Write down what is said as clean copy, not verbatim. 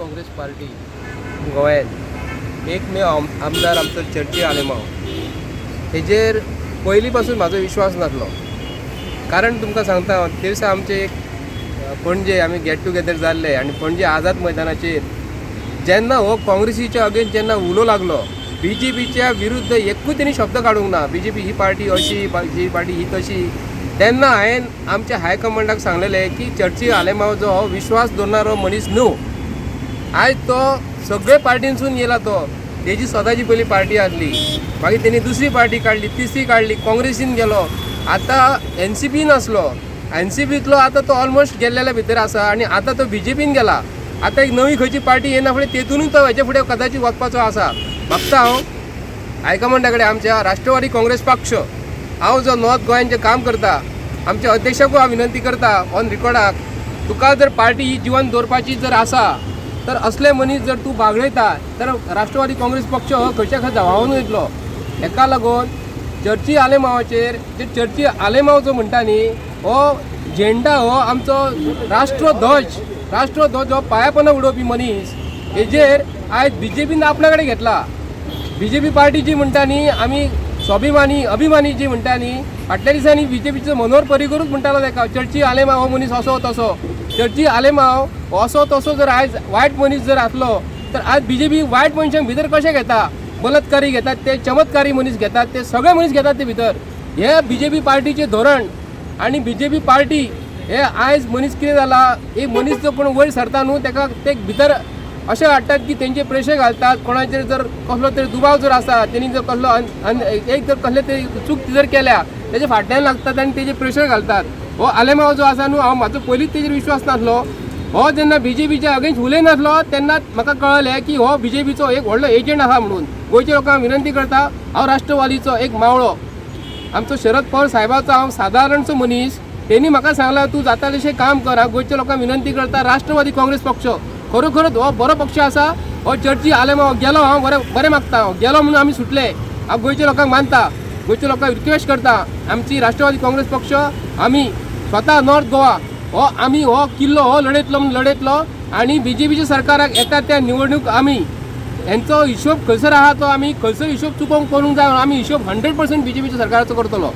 Congress party गोंयांत एकमेव आमदार आमचो चर्ची आलेमांव हेजेर पयलीं पासून म्हाजो विश्वास नासलो. कारण तुमकां सांगता, ते दिसा आमचे एक पणजे आमी गेट टुगेदर जाल्ले आनी पणजे आझाद मैदानाचेर जेन्ना हो काँग्रेसीच्या अगेन्स्ट जेन्ना उलो लागलो, BJPच्या विरुद्ध एकूच तेणी शब्द काडूंक ना, BJP ही पार्टी अशी, ही पार्टी ही तशी, तेन्ना हांवें आमच्या हायकमांडाक सांगलेलें की चर्ची आलेमांव जो हो विश्वास दवरणारो मनीस न्हू. आयज तो सगळे पार्टीनसून येयला, तो तेजी स्वताची पयली पार्टी आसली, मागीर तेणी दुसरी पार्टी काडली, तिसरी काडली, काँग्रेसीन गेलो, आतां NCPन आसलो, NCPतलो आतां तो ऑलमोस्ट गेल्लेल्या भितर आसा आनी आतां तो BJPन गेला. आतां एक नवी खंयची पार्टी येना फुडें तेतूनय तो हेचे फुडें कदाचित वचपाचो आसा. मागता हांव हायकमांडा कडेन, आमच्या राष्ट्रवादी काँग्रेस पक्ष, हांव जो नॉर्थ गोंयांत जें काम करता, आमच्या अध्यक्षाकूय हांव विनंती करता ऑन रिकॉर्डाक, तुका जर पार्टी ही जिवन दवरपाची जर आसा तर असले मनीस जर तूं बागडयता तर राष्ट्रवादी काँग्रेस पक्ष हो खंयच्या खंय धांवावन वयतलो. हेका लागून चर्ची आलेमांवाचेर जे चर्ची आलेमांव जो म्हणटा न्ही, हो झेंडा हो आमचो राष्ट्रध्वज हो पांया उडोवपी मनीस, हेजेर आयज BJPन आपल्या कडेन घेतला. BJP पार्टी जी म्हणटा न्ही, आमी अभिमानी जी म्हणटा न्ही, फाटल्या दिसांनी BJPचो मनोहर पर्रीकरूच म्हणटालो तेका चर्ची आलेमांव हो मनीस असो तसो. चर्ची आलेमांव असो तसो जर आयज वायट मनीस जर आसलो तर आज BJP वायट मनशांक भितर कशें घेता, बलात्कारी घेतात ते, चमत्कारी मनीस घेतात ते, सगळे मनीस घेतात ते भितर. हे BJP पार्टीचे धोरण आनी BJP पार्टी हे आयज मनीस कितें जाला, एक मनीस जो कोण वयर सरता न्हू तेका ते भितर अशें हाडटात की तेंचे प्रेशर घालतात. कोणाचेर जर कसलो तरी दुबाव जर आसा, तेणी जर कसलो एक जर कसले तरी चूक जर केल्या तेजे फाटल्यान लागतात आनी तेजे प्रेशर घालतात. हो आलेमांव जो आसा न्हू, हांव म्हाजो पयलींच तेजेर विश्वास नासलो. हो जेन्ना BJPच्या अगेन्स्ट उलयनासलो तेन्ना म्हाका कळलें की हो BJPचो एक व्हडलो एजंट आसा म्हणून. गोंयच्या लोकांक विनंती करता, हांव राष्ट्रवादीचो एक मावळो, आमचो शरद पवार साहेबाचो हांव सादारणसो मनीस, तेणी म्हाका सांगला तूं जाता तशें काम कर. हांव गोंयच्या लोकांक विनंती करता, राष्ट्रवादी काँग्रेस पक्ष खरोखरच हो बरो पक्ष आसा. हो चर्ची आलेमांव गेलो, हांव बरें मागता, हांव गेलो म्हणून आमी सुटले. हांव गोंयच्या लोकांक मानता, गोंयच्या लोकांक रिक्वेस्ट करता, आमची राष्ट्रवादी काँग्रेस पक्ष आमी स्वता नॉर्थ गोवा हो किल्लो हो लडयतलो आनी BJPच्या सरकाराक येता त्या निवडणूक आमी हेंचो हिशोब खंयसर आहा तो आमी खंयसर हिशोब चुकोवंक करूंक जाय. आमी हिशोब 100% BJPच्या सरकाराचो करतलो.